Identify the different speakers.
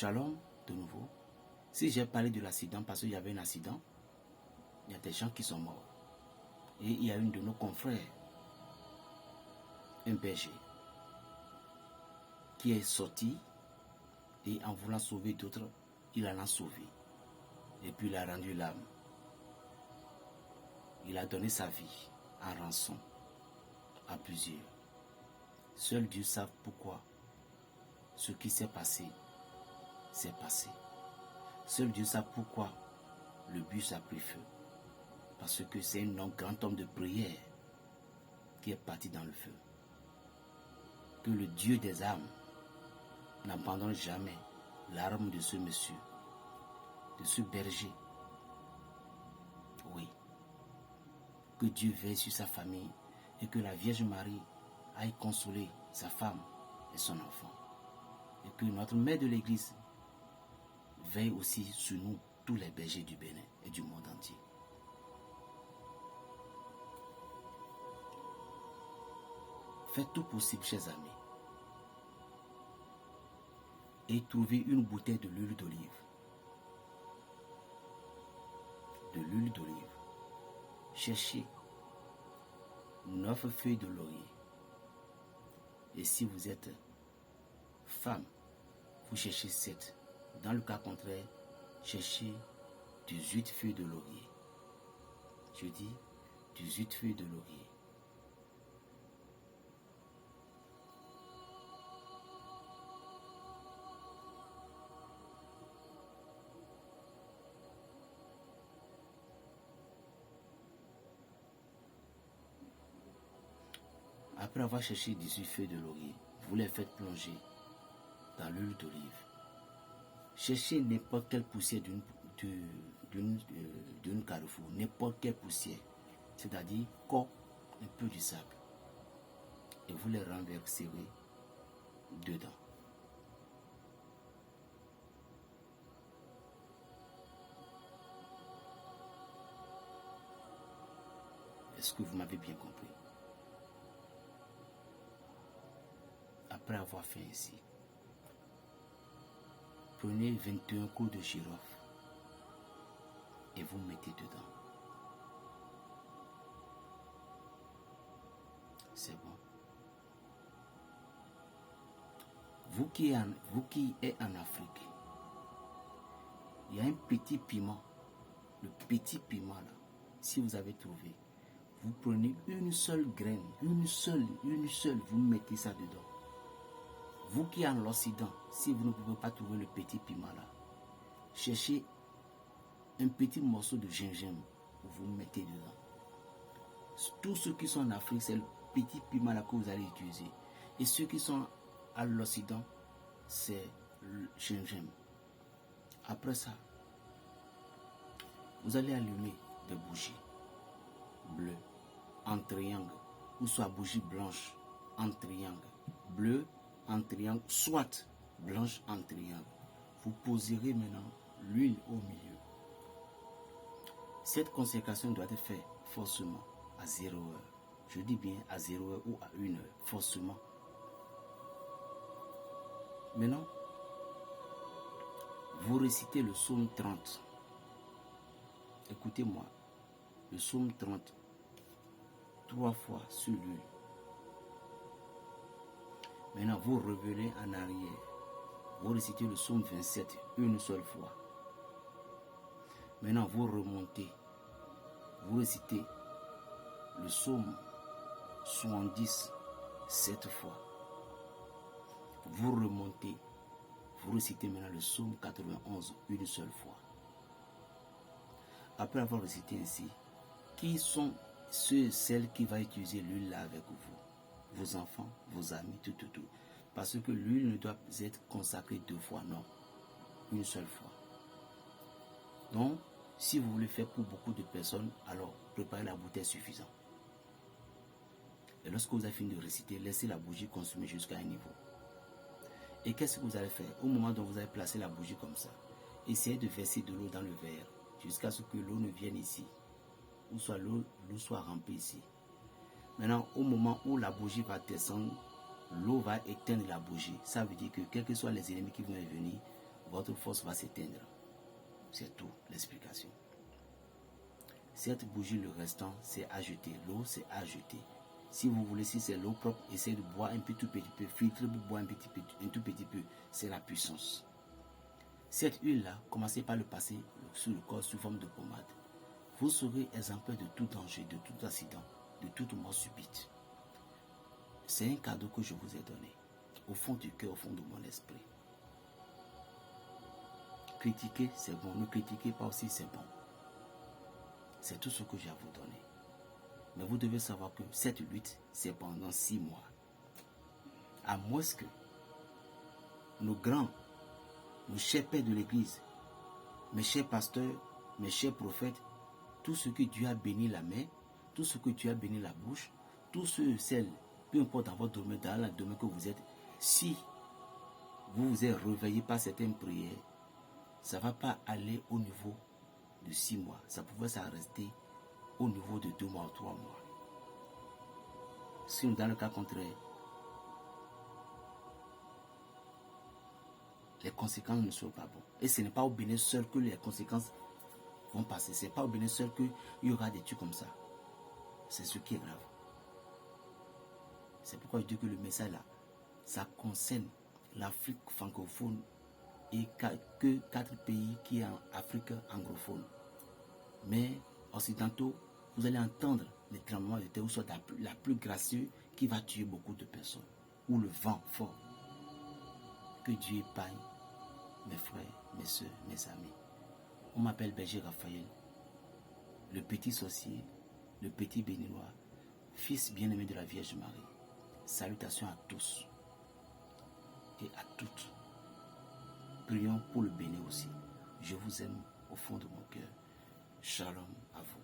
Speaker 1: Shalom, de nouveau. Si j'ai parlé de l'accident parce qu'il y avait un accident, il y a des gens qui sont morts. Et il y a une de nos confrères, un berger, qui est sorti et en voulant sauver d'autres, il en a sauvé. Et puis il a rendu l'âme. Il a donné sa vie en rançon à plusieurs. Seul Dieu sait pourquoi ce qui s'est passé, s'est passé. Seul Dieu sait pourquoi le bus a pris feu. Parce que c'est un grand homme de prière qui est parti dans le feu. Que le Dieu des âmes n'abandonne jamais l'arme de ce monsieur, de ce berger. Oui. Que Dieu veille sur sa famille et que la Vierge Marie aille consoler sa femme et son enfant. Et que notre mère de l'Église veille aussi sur nous, tous les bergers du Bénin et du monde entier. Faites tout possible, chers amis, et trouvez une bouteille de l'huile d'olive. De l'huile d'olive. Cherchez 9 feuilles de laurier. Et si vous êtes femme, vous cherchez 7. Dans le cas contraire, cherchez 18 feuilles de laurier. Je dis 18 feuilles de laurier. Après avoir cherché 18 feuilles de laurier, vous les faites plonger dans l'huile d'olive. Cherchez n'importe quelle poussière d'une carrefour, n'importe quelle poussière, c'est-à-dire corps, un peu du sable. Et vous les renverserez dedans. Est-ce que vous m'avez bien compris? Après avoir fait ainsi, prenez 21 coups de girofle et vous mettez dedans. C'est bon. Vous qui êtes en Afrique, il y a un petit piment, le petit piment là, si vous avez trouvé, vous prenez une seule graine, une seule, vous mettez ça dedans. Vous qui êtes en l'Occident, si vous ne pouvez pas trouver le petit piment là, cherchez un petit morceau de gingembre, vous mettez dedans. Tous ceux qui sont en Afrique, c'est le petit piment là que vous allez utiliser. Et ceux qui sont à l'Occident, c'est le gingembre. Après ça, vous allez allumer des bougies bleues en triangle, ou soit bougies blanches en triangle, bleu en triangle, soit blanche en triangle. Vous poserez maintenant l'huile au milieu. Cette consécration doit être faite forcément à 0 heure. Je dis bien à 0 heure ou à 1 heure, forcément. Maintenant, vous récitez le psaume 30. Écoutez-moi, le psaume 30, 3 fois sur l'huile. Maintenant, vous revenez en arrière. Vous récitez le psaume 27 une seule fois. Maintenant, vous remontez. Vous récitez le psaume 70 7 fois. Vous remontez. Vous récitez maintenant le psaume 91 une seule fois. Après avoir récité ainsi, qui sont ceux et celles qui vont utiliser l'huile là avec vous? Vos enfants, vos amis, tout. Parce que l'huile ne doit être consacrée 2 fois, non. Une seule fois. Donc, si vous voulez faire pour beaucoup de personnes, alors préparez la bouteille suffisante. Et lorsque vous avez fini de réciter, laissez la bougie consumer jusqu'à un niveau. Et qu'est-ce que vous allez faire? Au moment dont vous avez placé la bougie comme ça, essayez de verser de l'eau dans le verre jusqu'à ce que l'eau ne vienne ici. Ou soit l'eau soit remplie ici. Maintenant, au moment où la bougie va descendre, l'eau va éteindre la bougie. Ça veut dire que quels que soient les ennemis qui vont venir, votre force va s'éteindre. C'est tout l'explication. Cette bougie, le restant, c'est à jeter. L'eau, c'est à jeter. Si vous voulez, si c'est l'eau propre, essayez de boire un tout petit peu. Filtrez pour boire un tout petit peu. C'est la puissance. Cette huile-là, commencez par le passer sur le corps sous forme de pommade. Vous serez exemplaire de tout danger, de tout accident, de toute mort subite. C'est un cadeau que je vous ai donné, au fond du cœur, au fond de mon esprit. Critiquer, c'est bon. Ne critiquez pas aussi, c'est bon. C'est tout ce que j'ai à vous donner. Mais vous devez savoir que cette lutte, c'est pendant 6 mois. À moins que nos grands, nos chers pères de l'Église, mes chers pasteurs, mes chers prophètes, tout ce que Dieu a béni la main, tout ce que Dieu a béni la bouche, tous ceux, celles, peu importe dans votre domaine, dans le domaine que vous êtes, si vous vous êtes réveillé par certaines prières, ça ne va pas aller au niveau de 6 mois. Ça pouvait s'arrêter au niveau de 2 mois ou 3 mois. Si dans le cas contraire, les conséquences ne seront pas bonnes. Et ce n'est pas au Bénin seul que les conséquences vont passer. Ce n'est pas au Bénin seul qu'il y aura des trucs comme ça. C'est ce qui est grave. C'est pourquoi je dis que le message là, ça concerne l'Afrique francophone et que 4 pays qui sont en Afrique anglophone. Mais occidentaux, vous allez entendre les tremblements de terre, ou soit la plus gracieuse qui va tuer beaucoup de personnes. Ou le vent fort. Que Dieu épargne mes frères, mes soeurs, mes amis. On m'appelle Berger Raphaël, le petit sorcier, le petit béninois, fils bien-aimé de la Vierge Marie. Salutations à tous et à toutes. Prions pour le Bénin aussi. Je vous aime au fond de mon cœur. Shalom à vous.